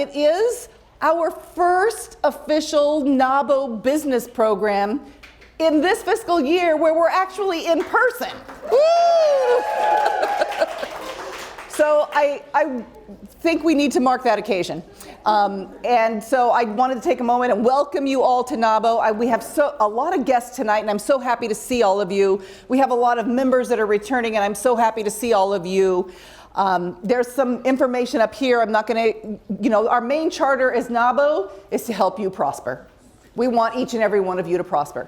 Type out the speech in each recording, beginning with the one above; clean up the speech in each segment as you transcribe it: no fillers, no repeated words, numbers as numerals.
it is our first official NAWBO business program in this fiscal year where we're actually in person. Woo! So I think we need to mark that occasion. And so I wanted to take a moment and welcome you all to NAWBO. We have a lot of guests tonight, and I'm so happy to see all of you. We have a lot of members that are returning, and I'm so happy to see all of you. There's some information up here. I'm not going to, our main charter as NAWBO is to help you prosper. We want each and every one of you to prosper.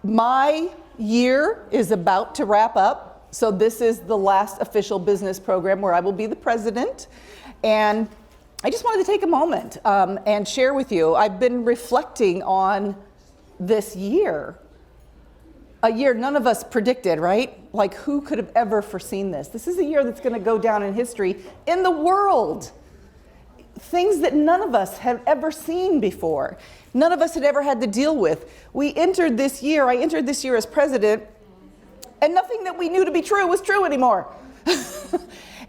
My year is about to wrap up, so this is the last official business program where I will be the president, and I just wanted to take a moment and share with you. I've been reflecting on this year, a year none of us predicted, right? Like, who could have ever foreseen this? This is a year that's going to go down in history in the world. Things that none of us had ever seen before. None of us had ever had to deal with. I entered this year as president, and nothing that we knew to be true was true anymore.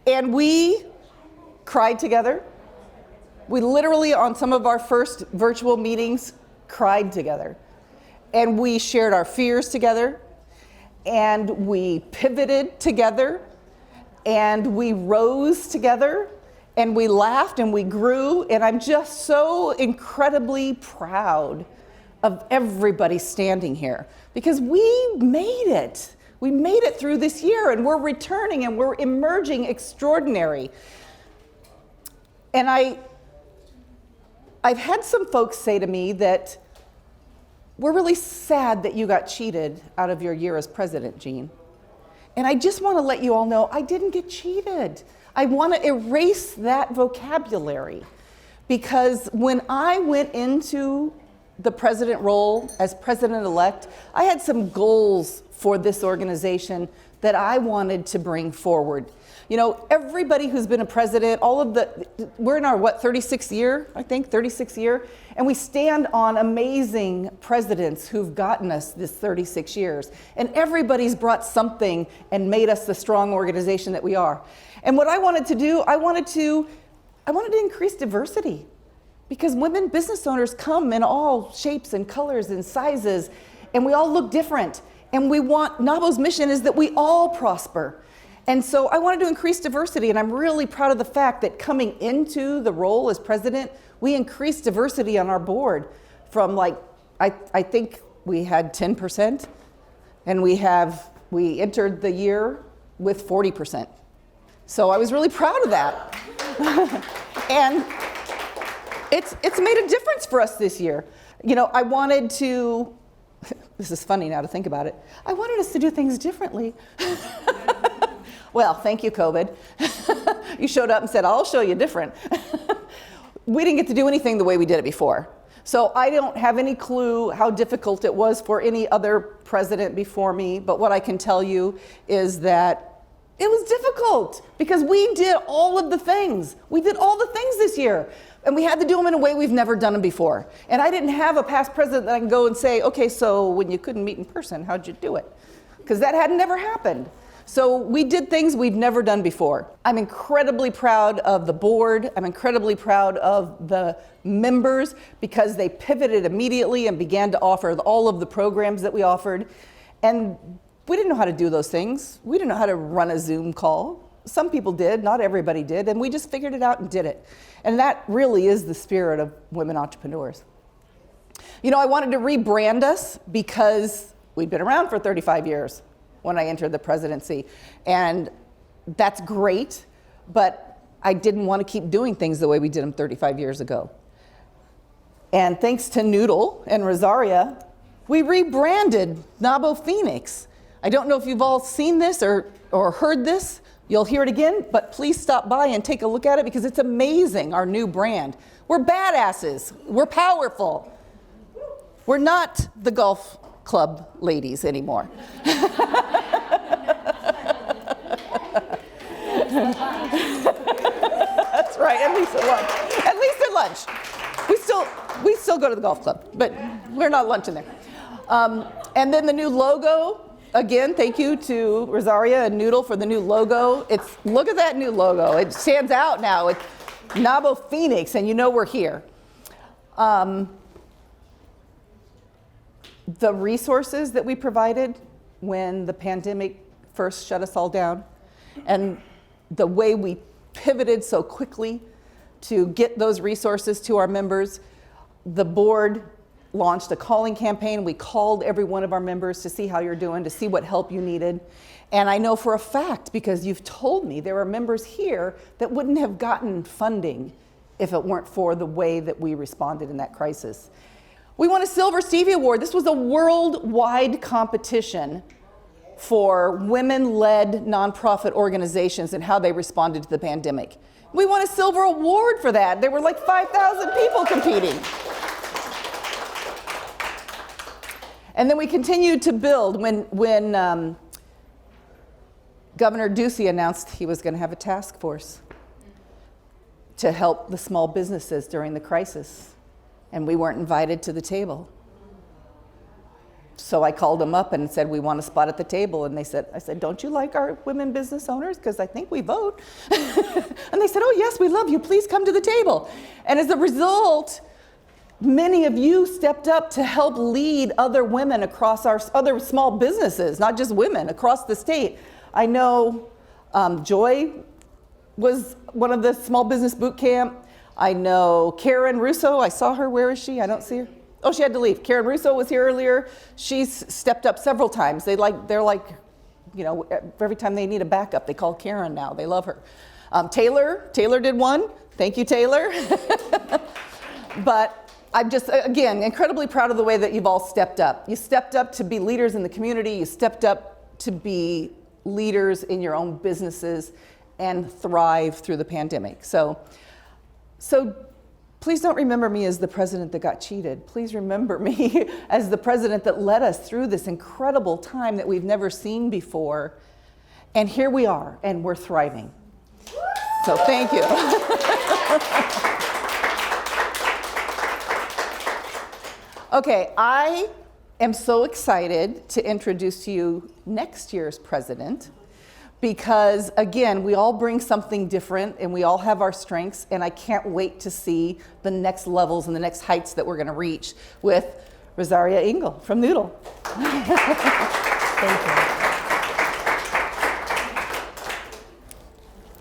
And we cried together. We literally, on some of our first virtual meetings, cried together. And we shared our fears together, and we pivoted together, and we rose together, and we laughed and we grew, and I'm just so incredibly proud of everybody standing here because we made it. We made it through this year, and we're returning and we're emerging extraordinary. And I've had some folks say to me that we're really sad that you got cheated out of your year as president, Jean. And I just want to let you all know I didn't get cheated. I want to erase that vocabulary because when I went into the president role as president-elect, I had some goals for this organization that I wanted to bring forward. You know, everybody who's been a president, we're in our, 36th year, I think, 36th year, and we stand on amazing presidents who've gotten us this 36 years. And everybody's brought something and made us the strong organization that we are. And what I wanted to do, I wanted to increase diversity because women business owners come in all shapes and colors and sizes, and we all look different. And NAWBO's mission is that we all prosper. And so I wanted to increase diversity, and I'm really proud of the fact that coming into the role as president, we increased diversity on our board from I think we had 10%, and we entered the year with 40%. So I was really proud of that. And it's made a difference for us this year. You know, I wanted to, this is funny now to think about it, I wanted us to do things differently. Well, thank you, COVID. You showed up and said, I'll show you different. We didn't get to do anything the way we did it before. So I don't have any clue how difficult it was for any other president before me, but what I can tell you is that it was difficult because we did all of the things. We did all the things this year, and we had to do them in a way we've never done them before. And I didn't have a past president that I can go and say, okay, so when you couldn't meet in person, how'd you do it? Because that had never happened. So we did things we've never done before. I'm incredibly proud of the board. I'm incredibly proud of the members because they pivoted immediately and began to offer all of the programs that we offered. And we didn't know how to do those things. We didn't know how to run a Zoom call. Some people did, not everybody did, and we just figured it out and did it. And that really is the spirit of women entrepreneurs. You know, I wanted to rebrand us because we'd been around for 35 years. When I entered the presidency. And that's great, but I didn't want to keep doing things the way we did them 35 years ago. And thanks to Noodle and Rosaria, we rebranded NAWBO Phoenix. I don't know if you've all seen this or heard this. You'll hear it again, but please stop by and take a look at it because it's amazing, our new brand. We're badasses. We're powerful. We're not the golf club ladies anymore. That's right, at least at lunch. At least at lunch. We still go to the golf club, but we're not lunching there. And then the new logo, again, thank you to Rosaria and Noodle for the new logo. Look at that new logo. It stands out now. NABO Phoenix, and you know we're here. The resources that we provided when the pandemic first shut us all down, and the way we pivoted so quickly to get those resources to our members. The board launched a calling campaign. We called every one of our members to see how you're doing, to see what help you needed. And I know for a fact, because you've told me, there are members here that wouldn't have gotten funding if it weren't for the way that we responded in that crisis. We won a Silver Stevie Award. This was a worldwide competition for women-led nonprofit organizations and how they responded to the pandemic. We won a silver award for that. There were like 5,000 people competing. And then we continued to build when Governor Ducey announced he was going to have a task force to help the small businesses during the crisis. And we weren't invited to the table. So I called them up and said, we want a spot at the table. And I said, don't you like our women business owners? Because I think we vote. And they said, oh yes, we love you. Please come to the table. And as a result, many of you stepped up to help lead other women across our other small businesses, not just women, across the state. I know Joy was one of the small business boot camp. I know Karen Russo, I saw her, where is she? I don't see her. Oh, she had to leave. Karen Russo was here earlier. She's stepped up several times. They're like, you know, every time they need a backup, they call Karen now. They love her. Taylor did one. Thank you, Taylor. But I'm just, again, incredibly proud of the way that you've all stepped up. You stepped up to be leaders in the community. You stepped up to be leaders in your own businesses and thrive through the pandemic. So please don't remember me as the president that got cheated. Please remember me as the president that led us through this incredible time that we've never seen before. And here we are, and we're thriving. So thank you. Okay, I am so excited to introduce to you next year's president. Because again, we all bring something different and we all have our strengths, and I can't wait to see the next levels and the next heights that we're going to reach with Rosaria Engel from Noodle. Thank you.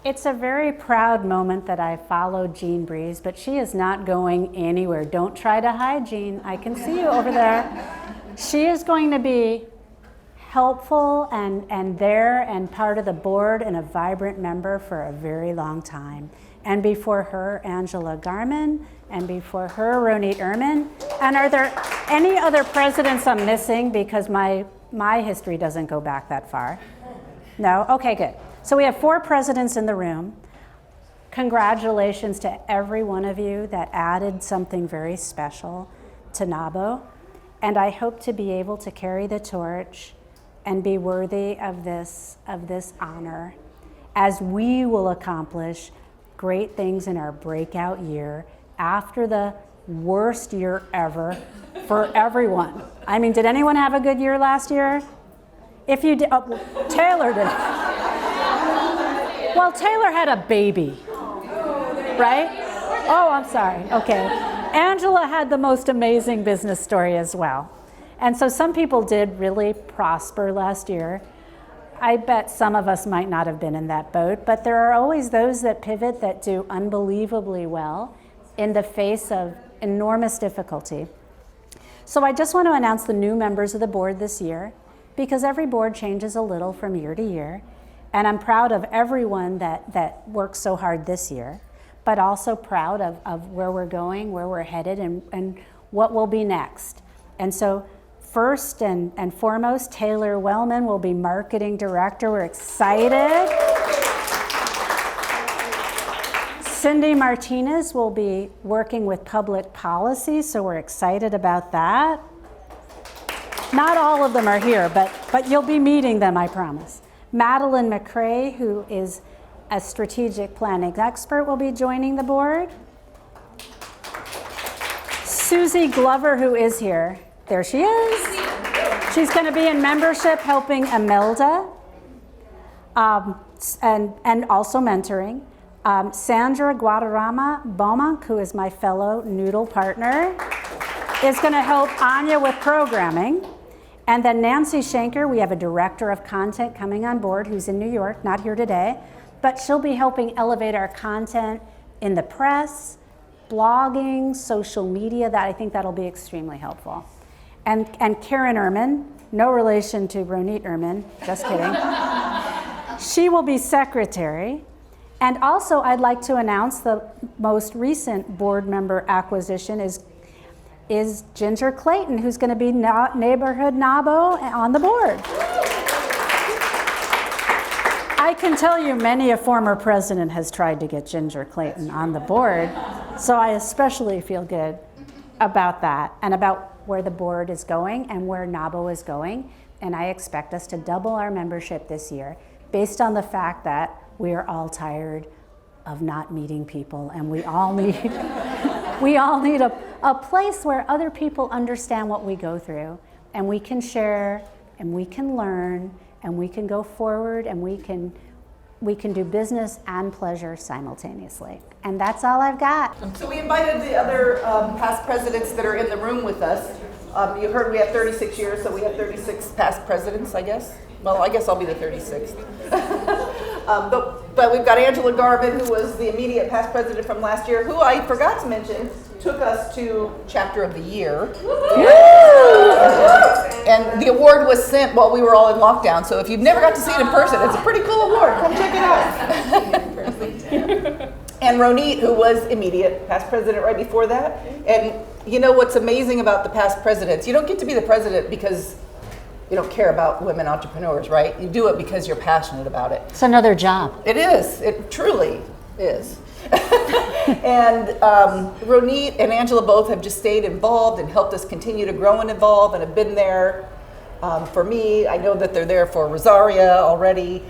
It's a very proud moment that I followed Jean Breeze, but she is not going anywhere. Don't try to hide, Jean. I can see you over there. She is going to be helpful and there and part of the board and a vibrant member for a very long time. And before her, Angela Garman, and before her, Ronit Erman. And are there any other presidents I'm missing? Because my history doesn't go back that far. No? Okay, good. So we have 4 presidents in the room. Congratulations to every one of you that added something very special to NABO. And I hope to be able to carry the torch and be worthy of this honor as we will accomplish great things in our breakout year after the worst year ever for everyone. I mean, did anyone have a good year last year? If you did, Taylor did. Well, Taylor had a baby, right? Oh, I'm sorry, okay. Angela had the most amazing business story as well. And so some people did really prosper last year. I bet some of us might not have been in that boat, but there are always those that pivot that do unbelievably well in the face of enormous difficulty. So I just want to announce the new members of the board this year, because every board changes a little from year to year. And I'm proud of everyone that worked so hard this year, but also proud of where we're going, where we're headed, and what will be next. And so first and foremost, Taylor Wellman will be marketing director. We're excited. Cindy Martinez will be working with public policy, so we're excited about that. Not all of them are here, but you'll be meeting them, I promise. Madeline McCrae, who is a strategic planning expert, will be joining the board. Susie Glover, who is here. There she is. She's going to be in membership helping Imelda and also mentoring. Sandra Guadarrama Beaumont, who is my fellow Noodle partner, is going to help Anya with programming. And then Nancy Shanker, we have a director of content coming on board who's in New York, not here today, but she'll be helping elevate our content in the press, blogging, social media. That I think that'll be extremely helpful. And Karen Ehrman, no relation to Ronit Ehrman, just kidding. She will be secretary. And also I'd like to announce the most recent board member acquisition is Ginger Clayton, who's going to be neighborhood NABO on the board. I can tell you many a former president has tried to get Ginger Clayton on the board, so I especially feel good about that and about where the board is going and where NABO is going. And I expect us to double our membership this year based on the fact that we are all tired of not meeting people, and we all need a place where other people understand what we go through, and we can share, and we can learn, and we can go forward, and we can do business and pleasure simultaneously. And that's all I've got. So we invited the other past presidents that are in the room with us. You heard we have 36 years, so we have 36 past presidents, I guess. Well, I guess I'll be the 36th. But we've got Angela Garvin, who was the immediate past president from last year, who I forgot to mention took us to Chapter of the Year. And the award was sent while we were all in lockdown. So if you've never got to see it in person, it's a pretty cool award. Come check it out. And Ronit, who was immediate past president right before that. And you know what's amazing about the past presidents? You don't get to be the president because you don't care about women entrepreneurs, right? You do it because you're passionate about it. It's another job. It is. It truly is. And Ronit and Angela both have just stayed involved and helped us continue to grow and evolve and have been there for me. I know that they're there for Rosaria already.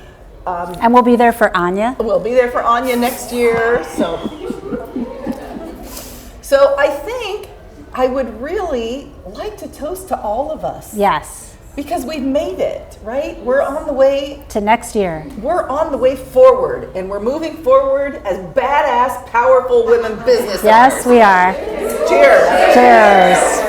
And we'll be there for Anya. We'll be there for Anya next year. So I think I would really like to toast to all of us. Yes. Because we've made it, right? We're on the way to next year. We're on the way forward, and we're moving forward as badass, powerful women business owners. Yes, we are. Cheers. Cheers.